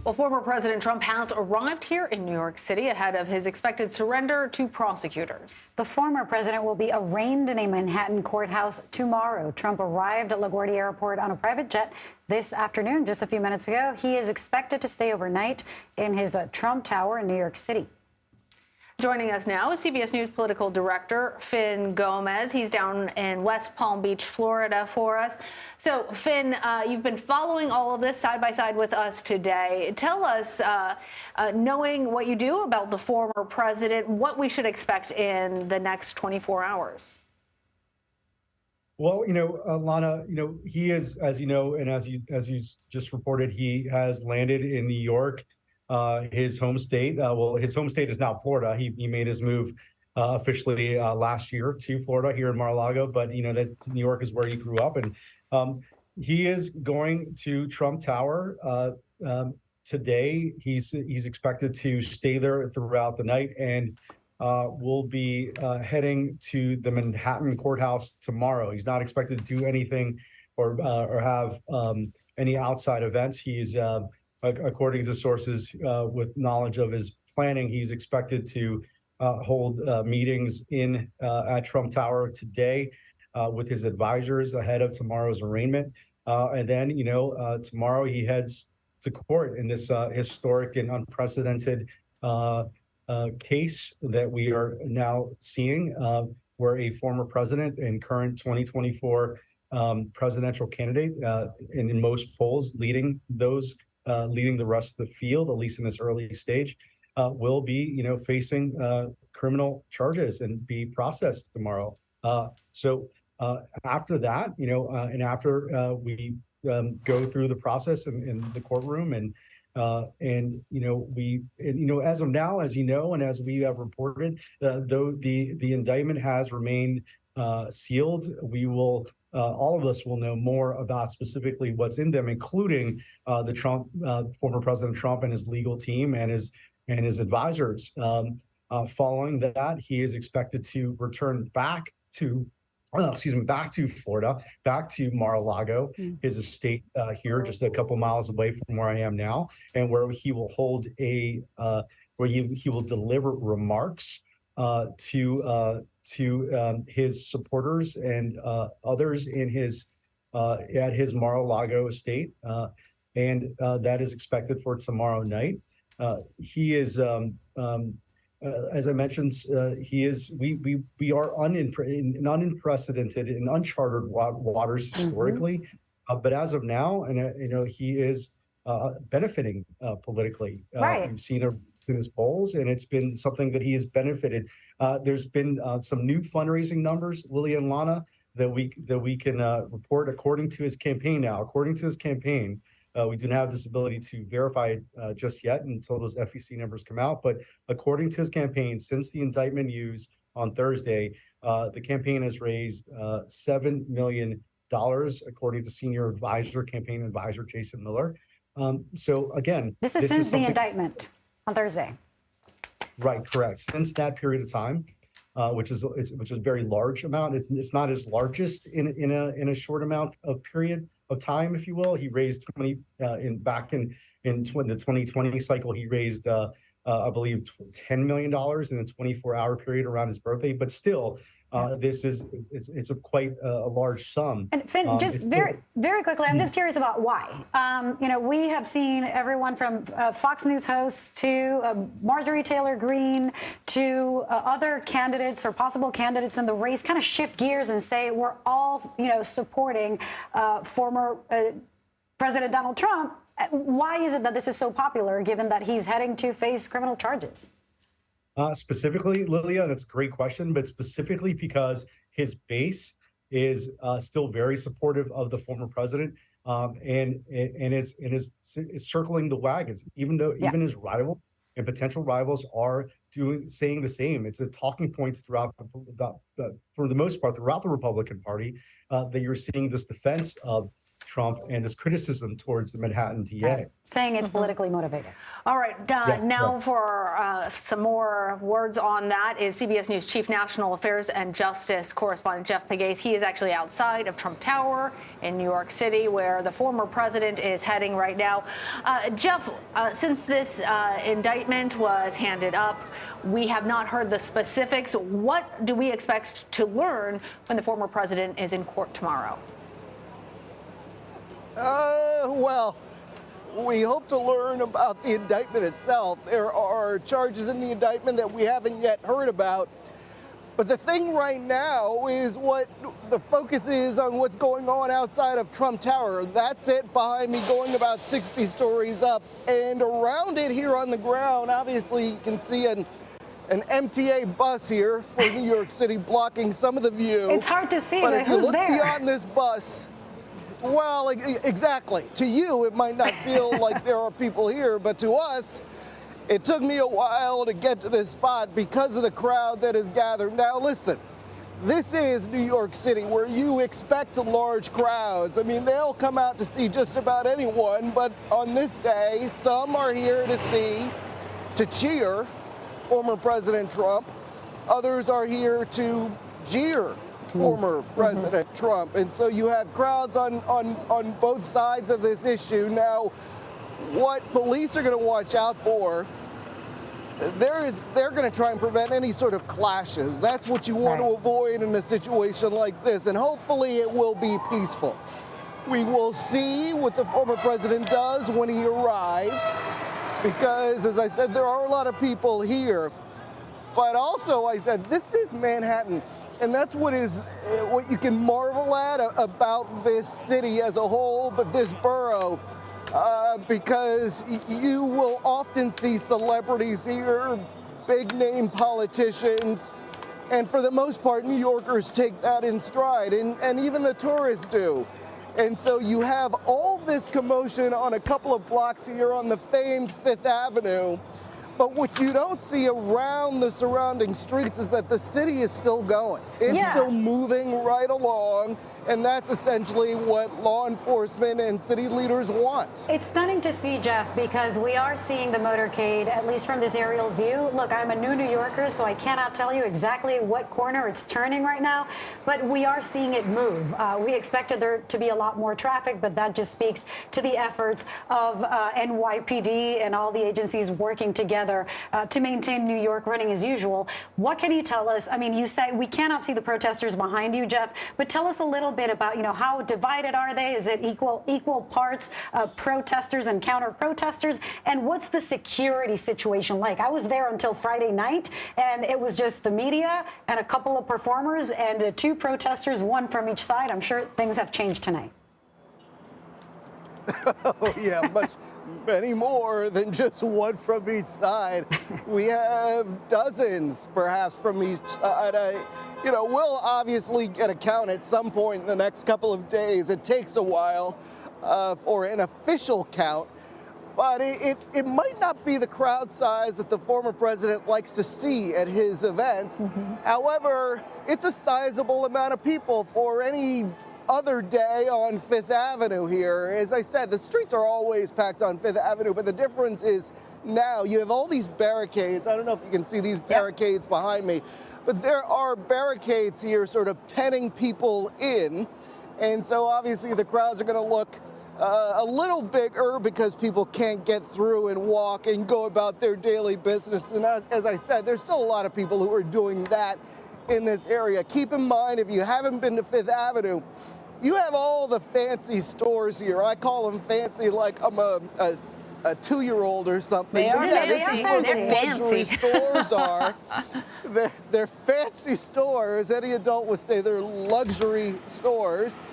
Well, former President Trump has arrived here in New York City ahead of his expected surrender to prosecutors. The former president will be arraigned in a Manhattan courthouse tomorrow. Trump arrived at LaGuardia Airport on a private jet this afternoon, just a few minutes ago. He is expected to stay overnight in his Trump Tower in New York City. Joining us now is CBS News political director Fin Gomez. He's down in West Palm Beach, Florida for us. So, Fin, you've been following all of this side by side with us today. Tell us, knowing what you do about the former president, what we should expect in the next 24 hours. Well, Lana, he is, as you know, and as you just reported, he has landed in New York. His home state. His home state is now Florida. He made his move officially last year to Florida here in Mar-a-Lago, but that New York is where he grew up, and he is going to Trump Tower today. He's expected to stay there throughout the night, and will be heading to the Manhattan courthouse tomorrow. He's not expected to do anything or have any outside events. He's according to sources with knowledge of his planning, he's expected to hold meetings at Trump Tower today with his advisors ahead of tomorrow's arraignment. And then, tomorrow he heads to court in this historic and unprecedented case that we are now seeing, where a former president and current 2024 presidential candidate, and in most polls leading the rest of the field, at least in this early stage, will be, facing criminal charges and be processed tomorrow. So after that, and after we go through the process in the courtroom, and as of now, as you know, and as we have reported, though the indictment has remained sealed, we will. All of us will know more about specifically what's in them, including the former President Trump and his legal team and his advisors. Following that, he is expected to return back to Florida, back to Mar-a-Lago, his estate here, just a couple miles away from where I am now, and where he will hold where he will deliver remarks to his supporters and others in his at his Mar-a-Lago estate, and that is expected for tomorrow night. He is, as I mentioned, we are unprecedented and uncharted waters historically, but as of now, and he is benefiting politically. Right. We've seen in his polls, and it's been something that he has benefited. There's been some new fundraising numbers, Lilia and Lana, that we can report according to his campaign now. According to his campaign, we do not have this ability to verify it just yet until those FEC numbers come out. But according to his campaign, since the indictment news on Thursday, the campaign has raised $7 million, according to senior campaign advisor Jason Miller. So again, this is since the indictment on Thursday. Right, correct. Since that period of time, which is a very large amount. It's not his largest in a short amount of period of time, if you will. He raised back in the 2020 cycle. He raised I believe $10 million in a 24-hour period around his birthday. But still, this it's a quite a large sum. And Fin, just very quickly, I'm just curious about why. We have seen everyone from Fox News hosts to Marjorie Taylor Greene to other candidates or possible candidates in the race kind of shift gears and say we're all supporting former President Donald Trump. Why is it that this is so popular, given that he's heading to face criminal charges? Specifically, Lilia, that's a great question, but specifically because his base is still very supportive of the former president, and is circling the wagons, even his rival and potential rivals are saying the same. It's a talking points throughout for the most part throughout the Republican Party that you're seeing this defense of Trump and his criticism towards the Manhattan DA. Saying it's politically motivated. All right, now for some more words on that is CBS News Chief National Affairs and Justice correspondent Jeff Pegues. He is actually outside of Trump Tower in New York City, where the former president is heading right now. Jeff, since this indictment was handed up, we have not heard the specifics. What do we expect to learn when the former president is in court tomorrow? Well, we hope to learn about the indictment itself. There are charges in the indictment that we haven't yet heard about. But the thing right now is what the focus is on what's going on outside of Trump Tower. That's it behind me, going about 60 stories up. And around it here on the ground, obviously you can see an MTA bus here for New York City blocking some of the view. It's hard to see, but but if you who's look there? beyond this bus, well, exactly. To you, it might not feel like there are people here, but to us, it took me a while to get to this spot because of the crowd that is gathered. Now, listen, this is New York City, where you expect large crowds. I mean, they'll come out to see just about anyone, but on this day, some are here to cheer former President Trump. Others are here to jeer former President Trump. And so you have crowds on both sides of this issue. Now, what police are going to watch out for, they're going to try and prevent any sort of clashes. That's what you want to avoid in a situation like this. And hopefully it will be peaceful. We will see what the former president does when he arrives, because, as I said, there are a lot of people here. But also, I said, this is Manhattan. And that's what you can marvel at about this city as a whole, but this borough, because you will often see celebrities here, big name politicians, and for the most part, New Yorkers take that in stride, and even the tourists do. And so you have all this commotion on a couple of blocks here on the famed Fifth Avenue. But what you don't see around the surrounding streets is that the city is still going. It's still moving right along, and that's essentially what law enforcement and city leaders want. It's stunning to see, Jeff, because we are seeing the motorcade, at least from this aerial view. Look, I'm a New Yorker, so I cannot tell you exactly what corner it's turning right now, but we are seeing it move. We expected there to be a lot more traffic, but that just speaks to the efforts of NYPD and all the agencies working together to maintain New York running as usual. What can you tell us? I mean, you say we cannot see the protesters behind you, Jeff, but tell us a little bit about, how divided are they? Is it equal parts protesters and counter-protesters? And what's the security situation like? I was there until Friday night, and it was just the media and a couple of performers and two protesters, one from each side. I'm sure things have changed tonight. Oh, yeah, many more than just one from each side. We have dozens, perhaps, from each side. We'll obviously get a count at some point in the next couple of days. It takes a while for an official count, but it might not be the crowd size that the former president likes to see at his events. However, it's a sizable amount of people for any other day on Fifth Avenue here. As I said, the streets are always packed on Fifth Avenue, but the difference is now you have all these barricades. I don't know if you can see these barricades behind me, but there are barricades here sort of penning people in. And so obviously the crowds are going to look a little bigger because people can't get through and walk and go about their daily business. And as I said, there's still a lot of people who are doing that in this area. Keep in mind, if you haven't been to Fifth Avenue, you have all the fancy stores here. I call them fancy like I'm a 2-year-old or something. They are fancy. They're luxury fancy. stores are. They're fancy stores. Any adult would say they're luxury stores.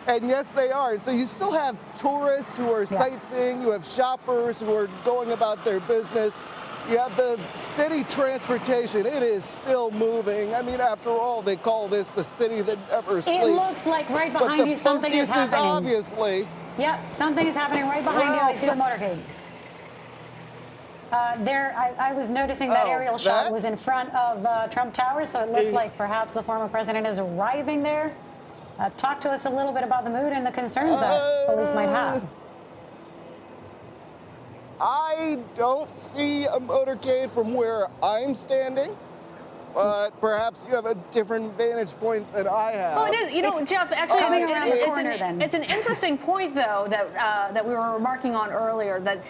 And yes, they are. And so you still have tourists who are sightseeing. You have shoppers who are going about their business. You have the city transportation. It is still moving. I mean, after all, they call this the city that never sleeps. It looks like right behind you something is happening. Obviously. Yep, something is happening right behind you. I see the motorcade. I was noticing that aerial shot was in front of Trump Tower, so it looks like perhaps the former president is arriving there. Talk to us a little bit about the mood and the concerns that police might have. I don't see a motorcade from where I'm standing, but perhaps you have a different vantage point than I have. Well, it is, you know, Jeff, actually, coming around the corner, then. It's an interesting point, though, that we were remarking on earlier, that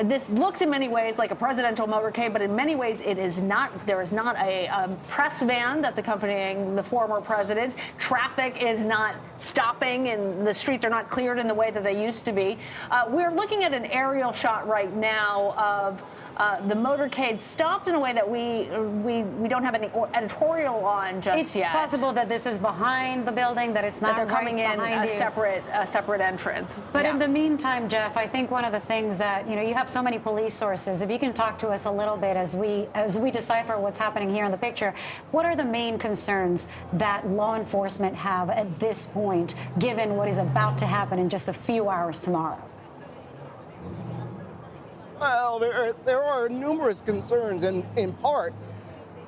this looks in many ways like a presidential motorcade, but in many ways it is not. There is not a press van that's accompanying the former president. Traffic is not stopping, and the streets are not cleared in the way that they used to be. We're looking at an aerial shot right now of the motorcade stopped in a way that we don't have any editorial on just yet. It's possible that this is behind the building, that it's not that they're coming in behind a separate entrance. But Yeah. in the meantime, Jeff, I think one of the things that, you have so many police sources. If you can talk to us a little bit as we decipher what's happening here in the picture, what are the main concerns that law enforcement have at this point, given what is about to happen in just a few hours tomorrow? Well, there are numerous concerns, and in part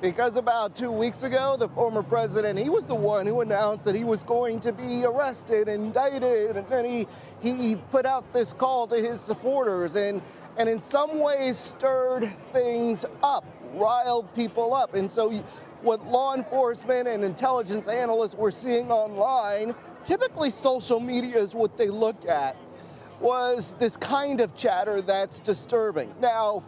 because about 2 weeks ago, the former president, he was the one who announced that he was going to be arrested, indicted, and then he put out this call to his supporters and in some ways stirred things up, riled people up. And so what law enforcement and intelligence analysts were seeing online, typically social media is what they looked at, was this kind of chatter that's disturbing. Now,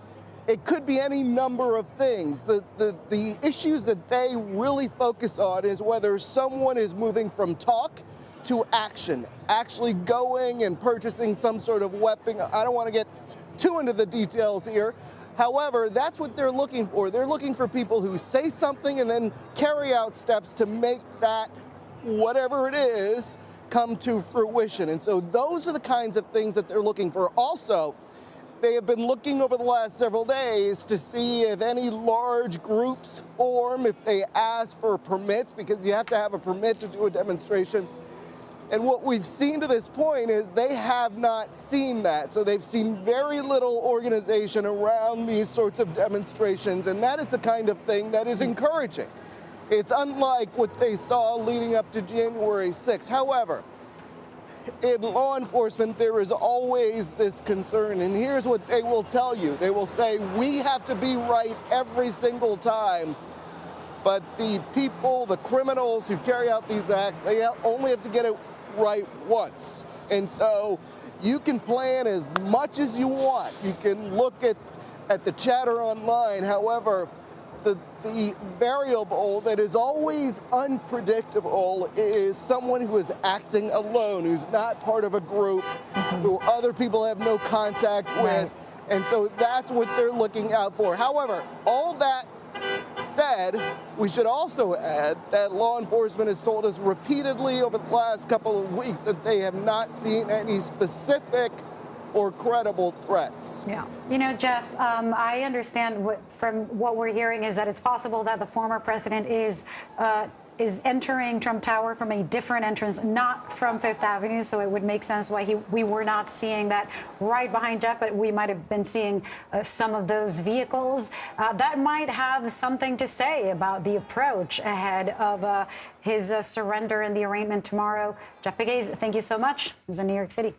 it could be any number of things. The issues that they really focus on is whether someone is moving from talk to action, actually going and purchasing some sort of weapon. I don't want to get too into the details here. However, that's what they're looking for. They're looking for people who say something and then carry out steps to make that, whatever it is, come to fruition. And so those are the kinds of things that they're looking for. Also, they have been looking over the last several days to see if any large groups form, if they ask for permits, because you have to have a permit to do a demonstration. And what we've seen to this point is they have not seen that. So they've seen very little organization around these sorts of demonstrations, and that is the kind of thing that is encouraging. It's unlike what they saw leading up to January 6th. However, in law enforcement, there is always this concern, and here's what they will tell you. They will say, we have to be right every single time, but the people, the criminals who carry out these acts, they only have to get it right once. And so you can plan as much as you want. You can look at the chatter online. However, the variable that is always unpredictable is someone who is acting alone, who's not part of a group, who other people have no contact with. And so that's what they're looking out for. However, all that said, we should also add that law enforcement has told us repeatedly over the last couple of weeks that they have not seen any specific or credible threats. Yeah. Jeff, I understand from what we're hearing is that it's possible that the former president is entering Trump Tower from a different entrance, not from Fifth Avenue, so it would make sense why we were not seeing that right behind Jeff, but we might have been seeing some of those vehicles. That might have something to say about the approach ahead of his surrender and the arraignment tomorrow. Jeff Pegues, thank you so much. This is in New York City.